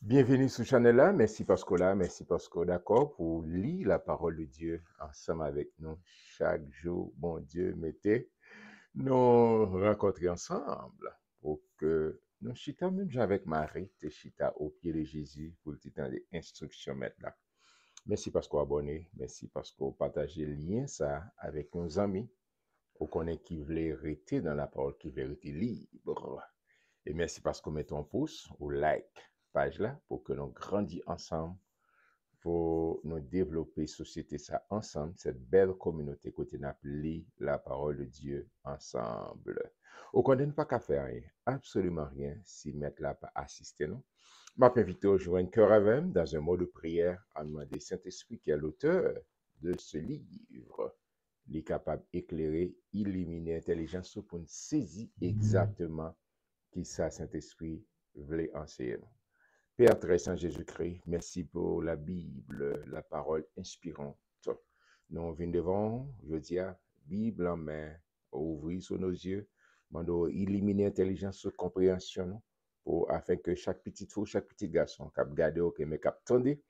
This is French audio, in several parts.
Bienvenue sur Chanel là. Merci parce que là, merci parce que d'accord pour lire la parole de Dieu ensemble avec nous chaque jour. Bon Dieu, mettez nous rencontrer ensemble pour que nous chita même avec Marie, te chita au pied de Jésus pour le temps des instructions maintenant. Merci parce qu'on abonné, merci parce qu'on partage le lien ça avec nos amis, on connaît qui voulait rester dans la parole, qui veut rester libre. Et merci parce qu'on met ton pouce ou like page là pour que nous grandissions ensemble, pour nous développer société ça ensemble, cette belle communauté côté n'a la parole de Dieu ensemble. On connaît pas qu'à faire rien, absolument rien si mettre là pas assister nous. Je m'invite à joindre cœur avec dans un mot de prière en demandant Saint-Esprit qui est l'auteur de ce livre. Il est capable d'éclairer, illuminer l'intelligence pour nous saisir exactement qui ça Saint-Esprit voulait enseigner. Père très saint Jésus-Christ, merci pour la Bible, la parole inspirante. Nous venons devant, je dis, Bible en main, ouvrir sur nos yeux, mando illuminer l'intelligence, compréhension, pour, afin que chaque petite fille, chaque petit garçon, cap garder, ok, mais cap tendez,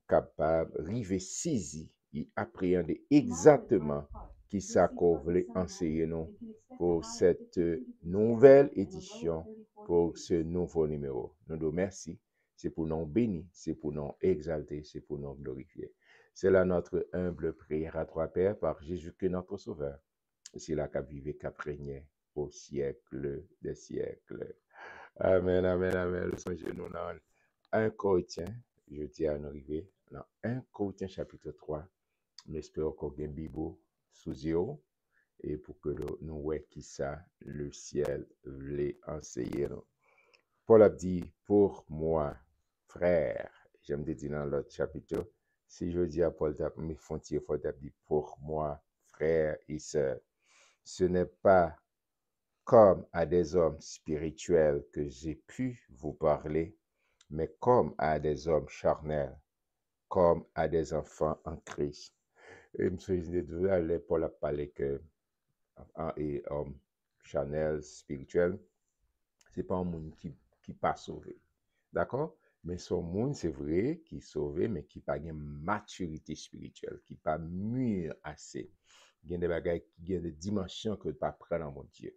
capable, river saisi, et appréhender exactement qui ça qu'on voulait enseigner nous pour cette nouvelle édition, pour ce nouveau numéro. Nous nous merci. C'est pour nous bénir, c'est pour nous exalter, c'est pour nous glorifier. C'est là notre humble prière à toi, Père, par Jésus-Christ, notre Sauveur. C'est là qu'a vivé, qu'a régné au siècle des siècles. Amen, amen, amen. Le Seigneur nous dans 1 Corinthiens, je dis à nous arriver, dans 1 Corinthiens chapitre 3, j'espère qu'on a une Bible sous yeux, et pour que nous voyons qui ça, le ciel voulait enseigner. Paul a dit, pour moi, frère, j'aime dire dans l'autre chapitre, si je dis à Paul, mais font-ils dit, pour moi, frère et sœur, ce n'est pas comme à des hommes spirituels que j'ai pu vous parler, mais comme à des hommes charnels, comme à des enfants en Christ. Et je me souviens de Paul a parlé que et homme charnel, spirituel, c'est pas un monde qui pas sauvé. D'accord? Mais son monde, c'est vrai, qui est sauvé, mais qui n'a pas une maturité spirituelle, qui n'est pas mûr assez. Il y a des bagages, il y a des dimensions que pas prendre dans mon Dieu.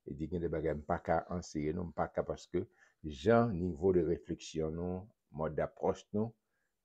Et il y a des bagages pas qu'à enseigner, non, pas qu'à parce que, genre, niveau de réflexion, non, mode d'approche, non,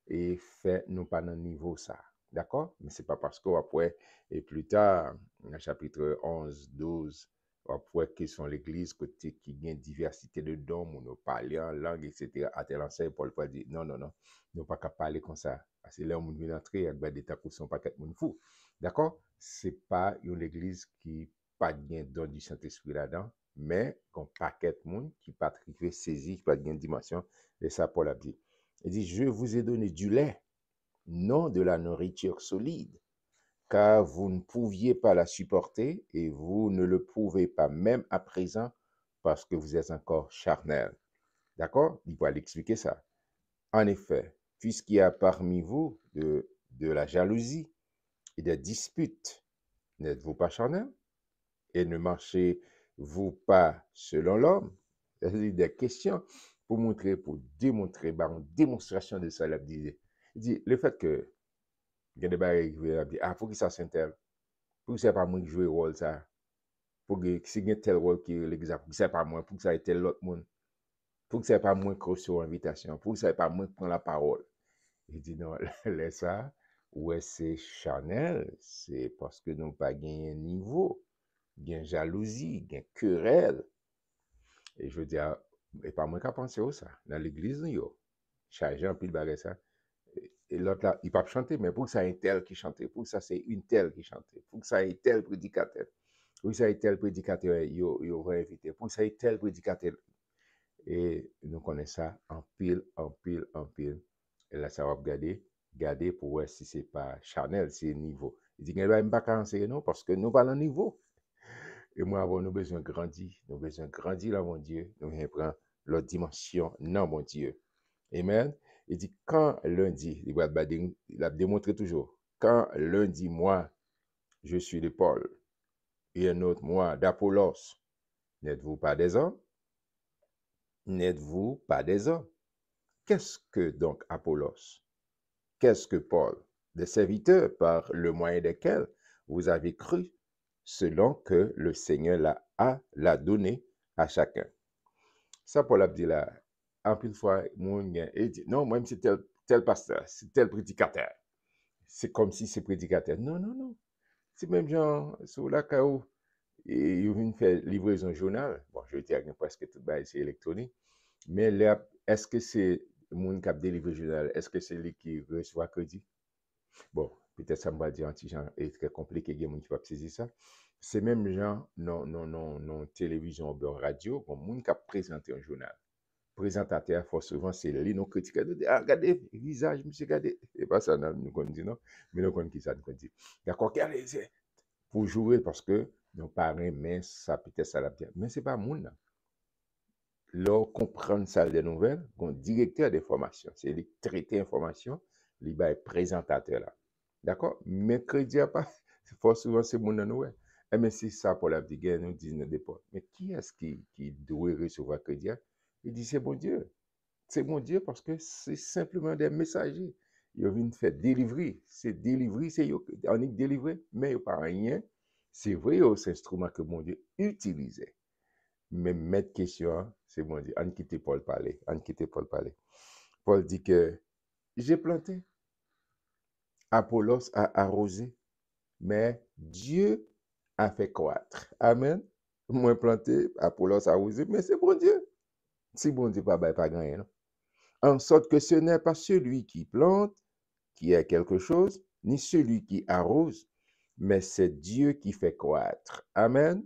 et fait, nous pas dans niveau ça. D'accord? Mais c'est pas parce qu'après, et plus tard, dans le chapitre 11, 12, après, qui sont l'église, côté qui a une diversité de dons, on parle en langue, etc. À tel enseigne, Paul dit non, non, non, nous pas qu'à parler comme ça. Parce que là, on vient entrer avec des tas de pas qu'être fou. D'accord? C'est pas une église qui pas de don du Saint-Esprit là-dedans, mais qu'on paquet de monde qui pas trivé saisi, qui pas de dimension. Et ça, Paul a dit. Il dit, je vous ai donné du lait, non de la nourriture solide, car vous ne pouviez pas la supporter et vous ne le pouvez pas même à présent parce que vous êtes encore charnel. D'accord? Il va l'expliquer ça. En effet, puisqu'il y a parmi vous de la jalousie et des disputes, n'êtes-vous pas charnel? Et ne marchez-vous pas selon l'homme? C'est des questions pour montrer, pour démontrer, une démonstration de ça, il dit, le fait que il y a des bagages qui veulent dire, ah, pour qui ça s'intègre? Pour que c'est pas moi qui joue le rôle ça? Pour que si il y a tel rôle qui est l'exemple, pour que c'est pas moi, pour que ça ait tel l'autre monde, pour que c'est pas moi qui reçois l'invitation, pour que c'est pas moi qui prends la parole. Il dit non, laisse ça, ouais, c'est Chanel, c'est parce que nous pas gagné un niveau, gain jalousie, gain querelle. Et je veux dire, et pas moi qui pense à ça, dans l'église, nous, chargé un peu de bagage ça. Et l'autre là, il ne peut pas chanter, mais pour que ça ait tel qui chantait, pour que ça c'est une telle qui chantait, pour que ça ait tel prédicateur, pour que ça ait tel prédicateur, il va inviter, pour que ça ait tel prédicateur. Et nous connaissons ça en pile, en pile, en pile. Et là, ça va garder pour voir si ce n'est pas Chanel, c'est niveau. Il dit, il ne va pas enseigner non, parce que nous pas le niveau. Et moi, avons nous besoin de grandir. Nous besoin de grandir là, mon Dieu. Nous besoin prendre l'autre dimension, non, mon Dieu. Amen. Il dit, quand lundi, il a démontré toujours, quand lundi, moi, je suis de Paul, et un autre, moi, d'Apollos, n'êtes-vous pas des hommes? N'êtes-vous pas des hommes? Qu'est-ce que donc Apollos? Qu'est-ce que Paul? Des serviteurs par le moyen desquels vous avez cru, selon que le Seigneur l'a donné à chacun. Ça, Paul a dit là, en pile fois, il dit, non, moi, c'est tel pasteur, c'est tel prédicateur. C'est comme si c'est prédicateur. Non, non, non. C'est même genre, sur la KO, et ils viennent faire livraison journal. Bon, je veux dire, presque tout bas, c'est électronique. Mais là, est-ce que c'est mon cap délivré journal? Est-ce que c'est lui qui reçoit crédit? Bon, peut-être ça me va dire un petit genre est très compliqué, il y a des gens qui peuvent saisir ça. C'est même genre, non, non, non, non, télévision ou radio, bon, moun qui a présenté un journal. Présentateur, fort souvent, c'est lui, nos critiques, ah, regardez, visage, monsieur, regardez. Et pas ça, nous qu'on dit non, mais nous qu'on qui ça, nous qu'on dit. D'accord, regardez, c'est pour jouer parce que nos parents, mais ça peut-être ça l'a bien. Mais c'est pas moun, là. Leur comprendre ça des nouvelles, un directeur d'information, c'est le traité information, il va être présentateur là. D'accord? Mais crédit à pas, fort souvent c'est mon nous. Mais c'est ça pour la vie, nous disons nos dépôts. Mais qui est-ce qui doit recevoir crédit? Il dit c'est mon Dieu. C'est mon Dieu parce que c'est simplement des messagers. Ils viennent faire délivrer. C'est délivrer, c'est on est délivré, mais il n'y a pas rien. C'est vrai, c'est instrument que mon Dieu utilisait. Mais mettre question, c'est bon Dieu. On quitte Paul parler. On quitte Paul parler. Paul dit que j'ai planté, Apollos a arrosé, mais Dieu a fait croître. Amen. Moi planté, Apollos a arrosé, mais c'est bon Dieu. Si bon Dieu pas gagné, non? En sorte que ce n'est pas celui qui plante qui a quelque chose, ni celui qui arrose, mais c'est Dieu qui fait croître. Amen.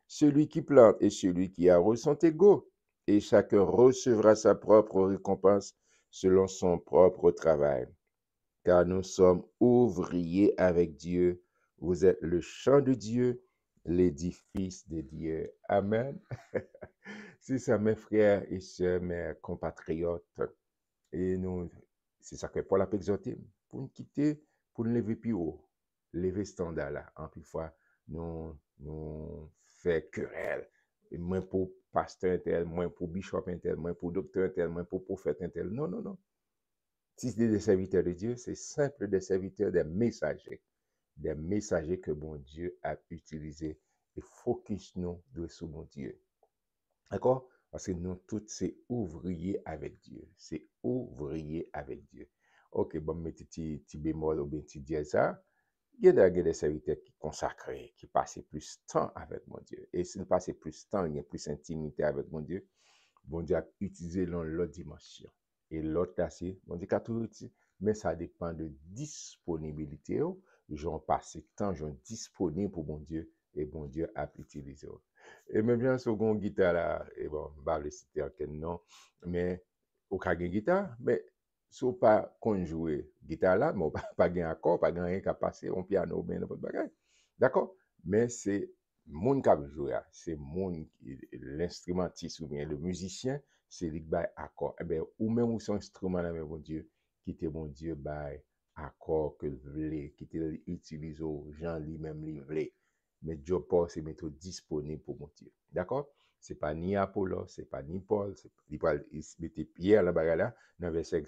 Celui qui plante et celui qui arrose sont égaux, et chacun recevra sa propre récompense selon son propre travail. Car nous sommes ouvriers avec Dieu. Vous êtes le champ de Dieu, l'édifice de Dieu. Amen. C'est ça, mes frères et sœurs, mes compatriotes. Et nous, c'est ça que Paul a exhorté pour nous quitter, pour nous lever plus haut, lever standard là. En plus fois, nous fait querelle. Moins pour pasteur tel, moins pour bishop tel, moins pour docteur tel, moins pour prophète tel. Non, non, non. Si c'est des serviteurs de Dieu, c'est simple des serviteurs, des messagers que bon Dieu a utilisés. Et focus nous sur mon Dieu. D'accord? Parce que nous tous, c'est ouvriers avec Dieu. C'est ouvriers avec Dieu. Ok, bon, mettez petit bémol ou bien petit dièse ça. Il y a des serviteurs qui consacrés, qui passent plus de temps avec mon Dieu. Et s'ils passent plus de temps, il y a plus d'intimité avec mon Dieu a utilisé dans l'autre dimension. Et l'autre là, c'est, bon Dieu a tout utilisé. Mais ça dépend de disponibilité. J'en passe temps, j'en disponible pour mon Dieu. Et bon Dieu a utilisé. Et même bien, sur une guitare là, et bon, je ne vais pas le citer en quel nom, mais au cas de guitare, mais si on pas jouer guitare là, mais on pas gain accord, pas gain rien qu'à passer, on piano, bien n'importe quoi. D'accord? Mais c'est mon qui joue, c'est mon l'instrumentiste ou bien le musicien, c'est lui qui accord. Eh bien, ou même son instrument là, mais bon Dieu, qui était bon Dieu, accord que vous voulez, qui était utilisé aux gens lui-même livré. Mais Dieu pas c'est mettre disponible pour mon Dieu. D'accord? C'est pas ni Apollo, c'est pas ni Paul, il mettait Pierre là là, dans le verset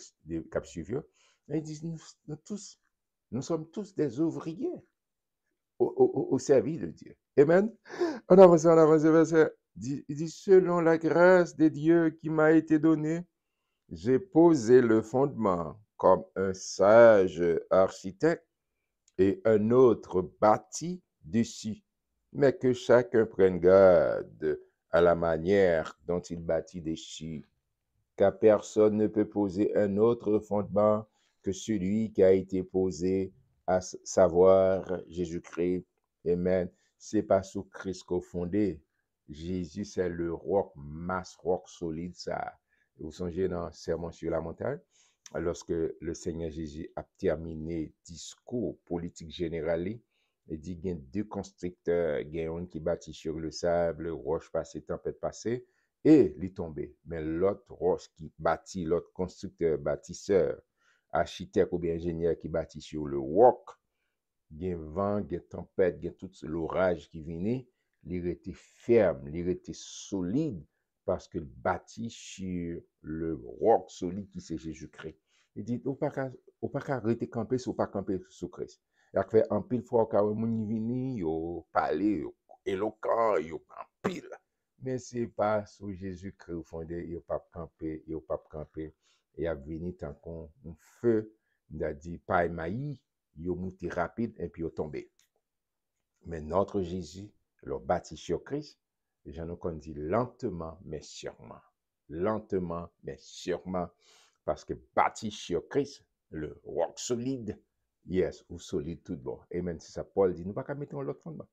cap suivant. Il dit nous sommes tous des ouvriers au service de Dieu. Amen. On avance, verset. Il dit, selon la grâce de Dieu qui m'a été donnée, j'ai posé le fondement comme un sage architecte et un autre bâti dessus. Mais que chacun prenne garde à la manière dont il bâtit dessus, car personne ne peut poser un autre fondement que celui qui a été posé, à savoir Jésus-Christ. Amen. C'est pas sous Christ qu'on fondé. Jésus, c'est le roc, masse roc solide, ça. Vous songez dans le Sermon sur la montagne, lorsque le Seigneur Jésus a terminé discours politique général, il dit qu'il y a deux constructeurs, il y a un qui bâtit sur le sable, roche passée, tempête passée, et il est tombé. Mais l'autre roche qui bâtit, l'autre constructeur, bâtisseur, architecte ou bien ingénieur qui bâtit sur le roc, il y a vent, il y a tempête, il y a tout l'orage qui venait, il était ferme, il était solide parce qu'il bâtit sur le roc solide qui c'est Jésus-Christ. Il dit, ou pas qu'à rester campé, ou pas camper sous Christ. Il a fait un pile fois, quand on vini, yo parler, yo éloquent, yo en pile. Mais c'est pas sur Jésus-Christ au fondé, il pas camper, il pas camper. Il a venu tant qu'on un feu, il a dit, pas maï, il monté rapide et puis il tombé. Mais notre Jésus, le bâti sur Christ, je nous qu'on dit lentement mais sûrement. Lentement mais sûrement. Parce que bâti sur Christ, le roc solide, yes, ou solide tout bon. Amen. C'est ça, Paul dit, nous pas qu'à mettre l'autre fondement.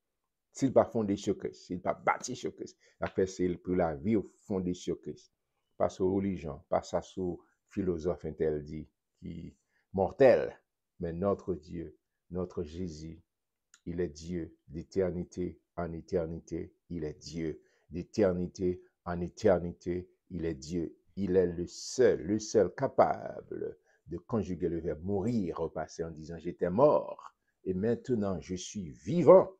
S'il pas fondé sur Christ, s'il pas bâti sur Christ, après c'est pour la vie fondée sur Christ. Pas sur religion, pas ça sur philosophe intel dit, qui mortel. Mais notre Dieu, notre Jésus, il est Dieu d'éternité en éternité. Il est Dieu d'éternité en éternité. Il est Dieu. Il est le seul capable de conjuguer le verbe mourir, repasser en disant j'étais mort et maintenant je suis vivant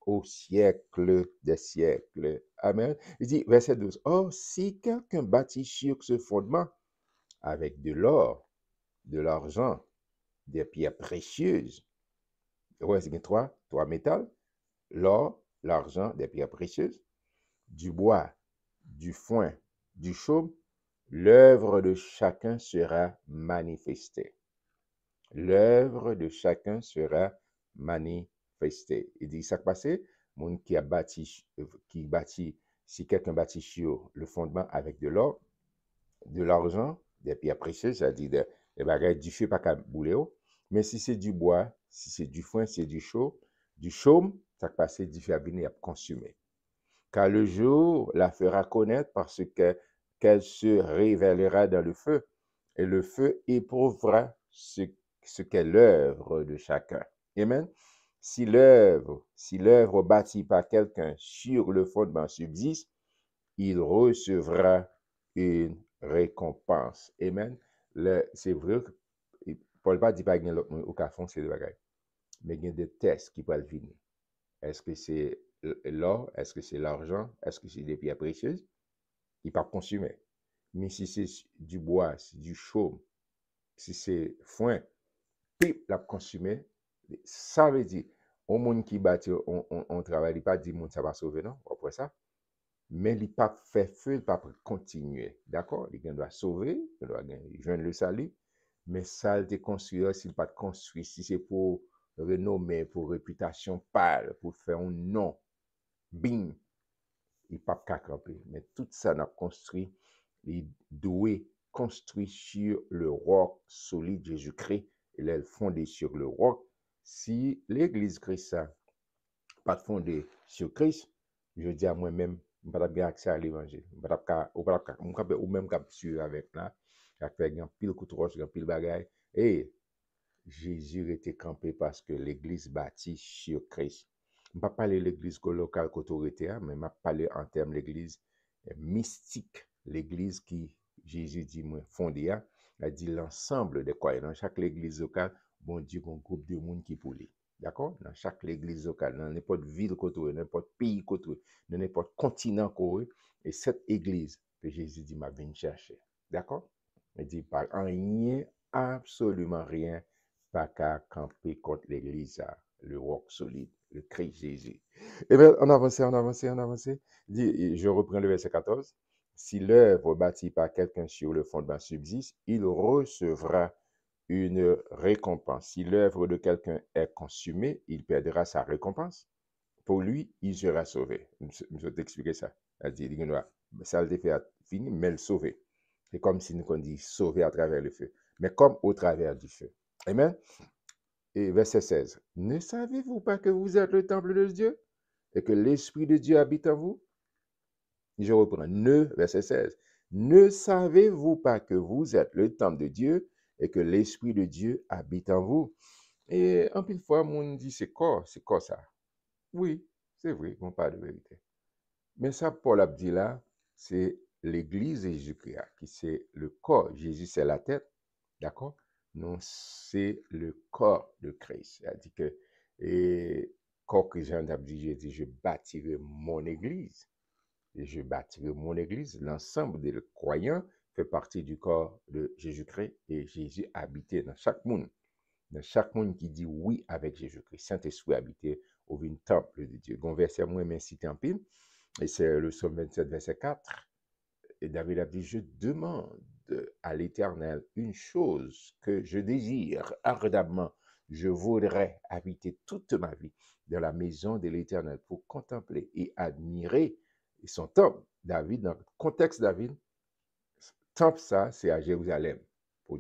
au siècle des siècles. Amen. Il dit, verset 12, or si quelqu'un bâtit sur ce fondement avec de l'or, de l'argent, des pierres précieuses, ouais, c'est trois métals, l'or, l'argent, des pierres précieuses, du bois, du foin, du chaume, l'œuvre de chacun sera manifestée. L'œuvre de chacun sera manifestée. Il dit, ça passé, monde qui bâtit, si quelqu'un bâtit sur le fondement avec de l'or, de l'argent, des pierres précieuses, c'est-à-dire des bagages du feu pas qu'à bouler, mais si c'est du bois, si c'est du foin, si c'est du chaume, ça passe du feu à venir à consumer. Car le jour la fera connaître parce qu'elle se révélera dans le feu, et le feu éprouvera ce qu'est l'œuvre de chacun. Amen. Si l'œuvre bâtie par quelqu'un sur le fondement subsiste, il recevra une récompense. Amen. C'est vrai que Paul pas dit pas qu'il y a au fond c'est le bagage. Mais il y a des tests qui peuvent venir. Est-ce que c'est l'or? Est-ce que c'est l'argent? Est-ce que c'est des pierres précieuses? Il pas consommer. Mais si c'est du bois, si du chaume, si c'est foin, pip, la consumer. Ça veut dire, au monde qui bâtit, on travaille, il pas dit monde ça va sauver, non? Après ça. Mais il pas fait feu, il pas continuer. D'accord? Il doit sauver, il doit joindre le salut. Mais ça, il te construit, s'il pas construit, si c'est pour renommer, pour réputation pâle, pour faire un nom, bing, il pas qu'à camper. Mais tout ça, n'a construit, il doit construire sur le roc solide Jésus-Christ. Il est fondé sur le roc. Si l'église chrétienne pas fondée sur Christ, je dis à moi-même, je ne vais pas accès à l'évangile. Ou même capture avec là, avec un pile coup de roche, un pile bagaille. Et Jésus était campé parce que l'église bâtie sur Christ. Je ne vais pas parler de l'église locale qu'autorité, mais je vais parler en termes de l'église mystique, l'église qui, Jésus dit, moi, fondée, a dit l'ensemble des croyants. Dans chaque église locale, bon Dieu, un groupe de monde qui pour lui. D'accord? Dans chaque église locale, dans n'importe ville côté, n'importe pays côté, dans n'importe continent côté, et cette église que Jésus dit m'a venu chercher. D'accord? Il dit par rien, absolument rien, pas qu'à camper contre l'église, le roc solide, le Christ Jésus. Eh bien, on avance, on avance, on avance. Je reprends le verset 14. Si l'œuvre bâtie par quelqu'un sur le fondement subsiste, il recevra une récompense. Si l'œuvre de quelqu'un est consumée, il perdra sa récompense. Pour lui, il sera sauvé. Je vais t'expliquer ça. Elle dit, ça a été fait fini, mais le sauver. C'est comme si nous dit sauver à travers le feu, mais comme au travers du feu. Amen. Et verset 16. Ne savez-vous pas que vous êtes le temple de Dieu et que l'Esprit de Dieu habite en vous? Je reprends. Verset 16. Ne savez-vous pas que vous êtes le temple de Dieu et que l'Esprit de Dieu habite en vous? Et en pile fois, on dit c'est quoi ça? Oui, c'est vrai, on parle de vérité. Mais ça, Paul a dit là, c'est l'Église de Jésus-Christ, qui c'est le corps. Jésus, c'est la tête, d'accord? Non, c'est le corps de Christ. Il a dit que, et corps chrétien a dit, je bâtirai mon Église. et je bâtirai mon église. L'ensemble des croyants fait partie du corps de Jésus-Christ et Jésus habitait dans chaque monde. Dans chaque monde qui dit oui avec Jésus-Christ, Saint-Esprit habité au vin temple de Dieu. Gon verset moi m'incite en pile, et c'est le psaume 27, verset 4. Et David a dit, je demande à l'Éternel une chose que je désire ardemment. Je voudrais habiter toute ma vie dans la maison de l'Éternel pour contempler et admirer son temple. David, dans le contexte David, temple ça, c'est à Jérusalem pour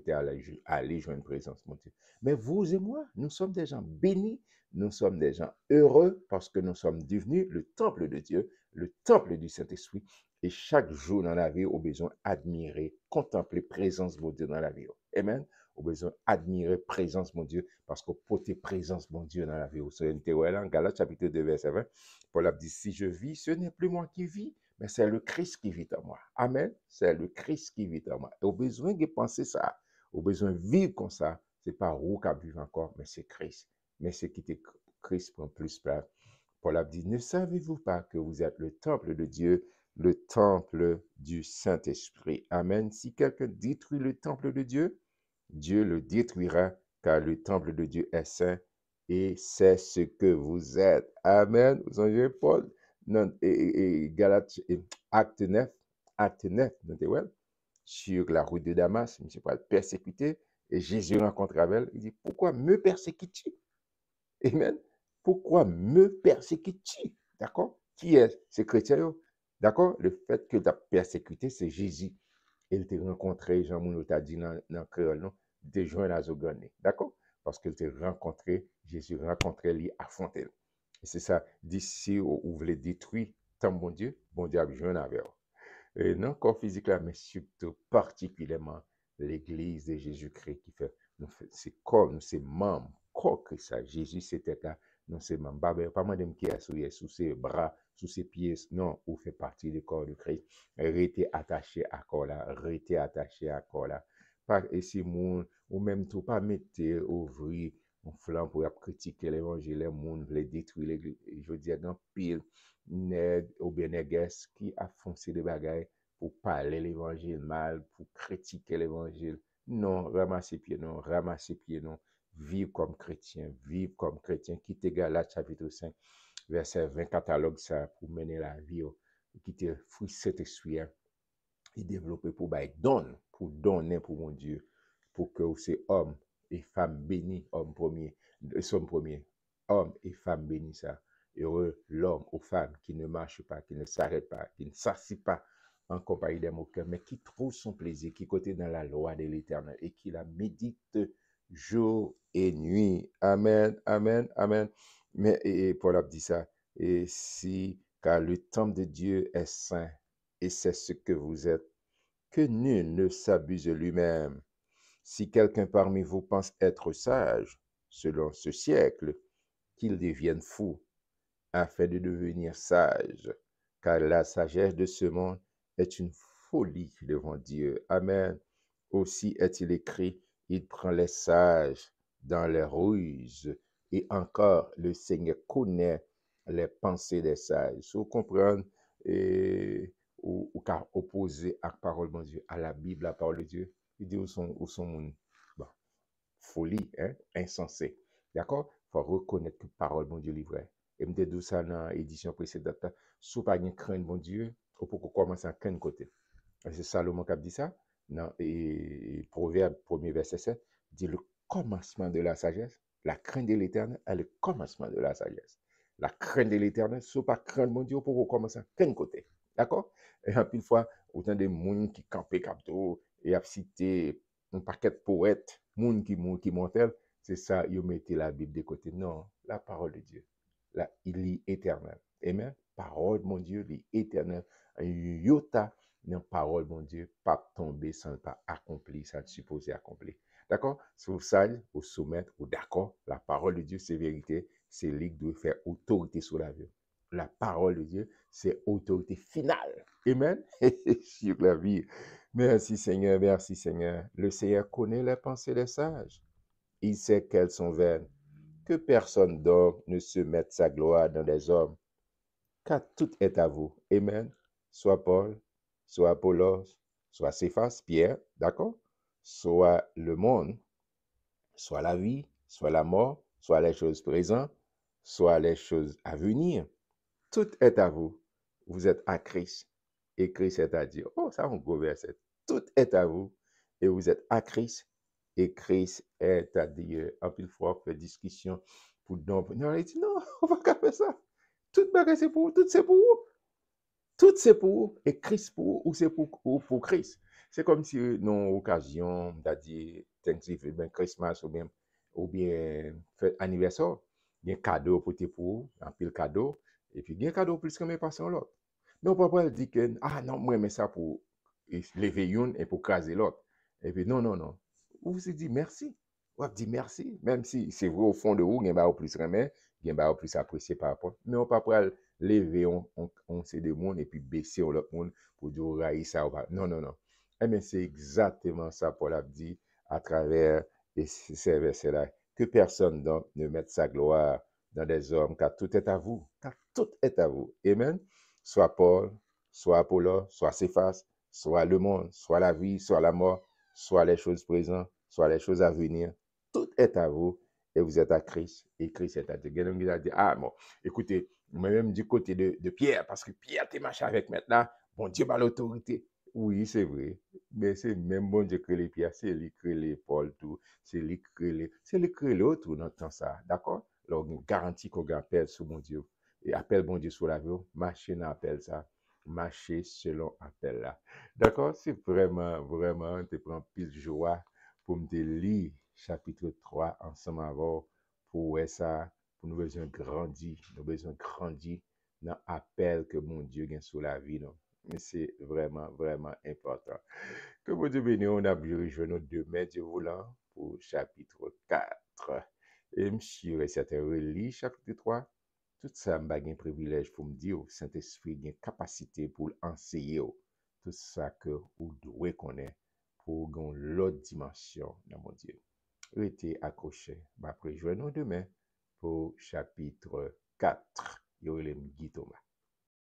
aller joindre une présence, mon Dieu. Mais vous et moi, nous sommes des gens bénis, nous sommes des gens heureux parce que nous sommes devenus le temple de Dieu, le temple du Saint-Esprit. Et chaque jour dans la vie, on a besoin d'admirer, contempler présence de Dieu dans la vie. Amen. On a besoin d'admirer présence de Dieu parce qu'on peut tes présence de Dieu dans la vie. C'est en Galates chapitre 2, verset 20. Paul a dit, si je vis, ce n'est plus moi qui vis, mais c'est le Christ qui vit en moi. Amen. C'est le Christ qui vit en moi. Et au besoin de penser ça, au besoin de vivre comme ça, c'est pas vous qui vivez encore, mais c'est Christ. Mais c'est qui Christ prend plus place. Paul a dit, ne savez-vous pas que vous êtes le temple de Dieu, le temple du Saint-Esprit? Amen. Si quelqu'un détruit le temple de Dieu, Dieu le détruira, car le temple de Dieu est saint et c'est ce que vous êtes. Amen. Vous entendez Paul? Non, Galates, acte 9, notez ouais, sur la route de Damas, je ne sais pas, persécuté, et Jésus rencontre Abel, il dit, pourquoi me persécutes-tu? Amen. Pourquoi me persécutes-tu? D'accord? Qui est ce chrétien? D'accord? Le fait que tu as persécuté, c'est Jésus. Il t'a rencontré, Jean Mounou t'a dit dans le créole, non? Des joints à Zogane. D'accord? Parce qu'il t'a rencontré, Jésus rencontré lui à Fontaine. Et c'est ça, d'ici où vous voulez détruire tant bon Dieu a besoin avec vous. Et non, corps physique là, mais surtout particulièrement l'Église de Jésus-Christ qui fait, c'est corps, nous c'est membres, corps que ça. Jésus c'était là, nous c'est membres. Pas madame qui est sous ses bras, sous ses pieds, non, ou fait partie du corps de Christ. Restez attaché à corps là, restez attaché à corps là. Pas ici, ou même tout, pas mettre, ouvrir un flanc pour critiquer l'évangile, les gens veulent détruire l'église. Je veux dire, dans pile, nèg ou bien négresse qui a foncé des bagailles pour parler l'évangile mal, pour critiquer l'évangile. Non, ramassez pieds, non, ramassez pieds, non. Vive comme chrétien, quitte Galates chapitre 5, verset 20, catalogue ça pour mener la vie, quitte fruit cet esprit, et développer pour donner pour mon Dieu, pour que c'est homme et femme bénis, homme premier, somme premier, homme et femme bénis ça. Heureux l'homme ou femme qui ne marche pas, qui ne s'arrête pas, qui ne s'assit pas en compagnie des moqueurs, mais qui trouve son plaisir, qui côté dans la loi de l'Éternel et qui la médite jour et nuit. Amen, amen, amen. Mais et Paul a dit ça, et si, car le temple de Dieu est saint, et c'est ce que vous êtes, que nul ne s'abuse de lui-même. Si quelqu'un parmi vous pense être sage, selon ce siècle, qu'il devienne fou, afin de devenir sage, car la sagesse de ce monde est une folie devant Dieu. Amen. Aussi est-il écrit, il prend les sages dans les ruses, et encore le Seigneur connaît les pensées des sages. Vous comprenez, et, ou qu'à opposer à la parole de Dieu, à la Bible, la parole de Dieu, il dit où sont bon, folie, hein, insensé. D'accord? Il faut reconnaître que la parole de Dieu est vraie. Et je dit ça dans l'édition précédente, si vous n'avez pas crainte de Dieu, vous pouvez commencer à quel côté. C'est Salomon qui a dit ça. Dans Proverbe 1er verset 7, dit le commencement de la sagesse, la crainte de l'éternel est le commencement de la sagesse. La crainte de l'éternel, si vous pas craindre mon Dieu, vous pouvez commencer à quel côté. D'accord? Et en pile fois, autant de monde qui campent capto et a cité un paquet de poètes, monde qui montent, c'est ça, ils mettent la Bible de côté. Non, la parole de Dieu, là, il est éternel. Amen. Parole, mon Dieu, il est éternel. Un iota dans la parole, mon Dieu, pas tomber sans pas accomplir, ça supposé accomplir. D'accord? Si vous savez, vous soumettre, ou d'accord, la parole de Dieu, c'est vérité, c'est lui qui doit faire autorité sur la vie. La parole de Dieu, c'est autorité finale. Amen. Sur la vie. Merci Seigneur, merci Seigneur. Le Seigneur connaît les pensées des sages. Il sait qu'elles sont vaines. Que personne donc ne se mette sa gloire dans les hommes, car tout est à vous. Amen. soit Paul, soit Apollos, soit Céphas, Pierre, d'accord? Soit le monde, soit la vie, soit la mort, soit les choses présentes, soit les choses à venir. Tout est à vous. Vous êtes à Christ. Et Christ est à Dieu. Oh, ça, un gros verset. Tout est à vous. Et vous êtes à Christ. Et Christ est à Dieu. En pile fois, on fait discussion pour non. Non, il dit non, on va pas faire ça. Tout bagage, c'est pour vous. Tout c'est pour vous. Tout c'est pour vous. Et Christ pour vous, ou c'est pour Christ. C'est comme si nous, occasion, c'est-à-dire Thanksgiving, Christmas, ou bien fête anniversaire, il y a un cadeau pour vous, un pile cadeau, et puis il y a un cadeau plus que mes patients l'autre. Mais on peut pas dire que, ah non, moi, mais ça pour lever une et pour craser l'autre. Et puis non, non, non. Vous vous dites merci. Vous dit merci, même si c'est vrai au fond de vous, il y a plus remet, il y a plus apprécié par rapport. Mais on peut pas lever on c'est des monde et puis baisser l'autre monde pour dire raï ça ou pas. Non, non, non. Eh bien, c'est exactement ça Paul a dit à travers ces versets-là. Que personne donc ne mette sa gloire dans des hommes, car tout est à vous. Car tout est à vous. Amen. Soit Paul, soit Apollos, soit Céphas, soit le monde, soit la vie, soit la mort, soit les choses présentes, soit les choses à venir. Tout est à vous et vous êtes à Christ et Christ est à Dieu. Quelqu'un qui a dit, ah bon, écoutez, moi-même du côté de Pierre, parce que Pierre t'es marché avec maintenant, bon Dieu a l'autorité. Oui, c'est vrai, mais c'est même bon Dieu que les Pierre, c'est lui que les Paul, tout, c'est lui que les autres dans le temps ça, d'accord? Alors, on garantit qu'on appelle sur mon Dieu, et appelle bon Dieu sur la vie, marcher dans appel ça, marcher selon appel là. D'accord? C'est vraiment, vraiment, te prends pile joie pour me lire chapitre 3 ensemble avant pour ça, pour nous besoin grandir, nous besoin grandir dans l'appel que mon Dieu gagne sur la vie. Non? Mais c'est vraiment, vraiment important. Que mon Dieu bénisse, on a rejoint nous demain, Dieu voulant, pour chapitre 4. Et monsieur, c'était relié chapitre 3. Tout ça, m'a un privilège pour me dire, Saint-Esprit a une capacité pour enseigner. Tout ça que vous devez connaître pour gagner l'autre dimension dans mon Dieu. Restez accrochés. Après, joignons demain pour chapitre 4. Yo, Guy Thomas.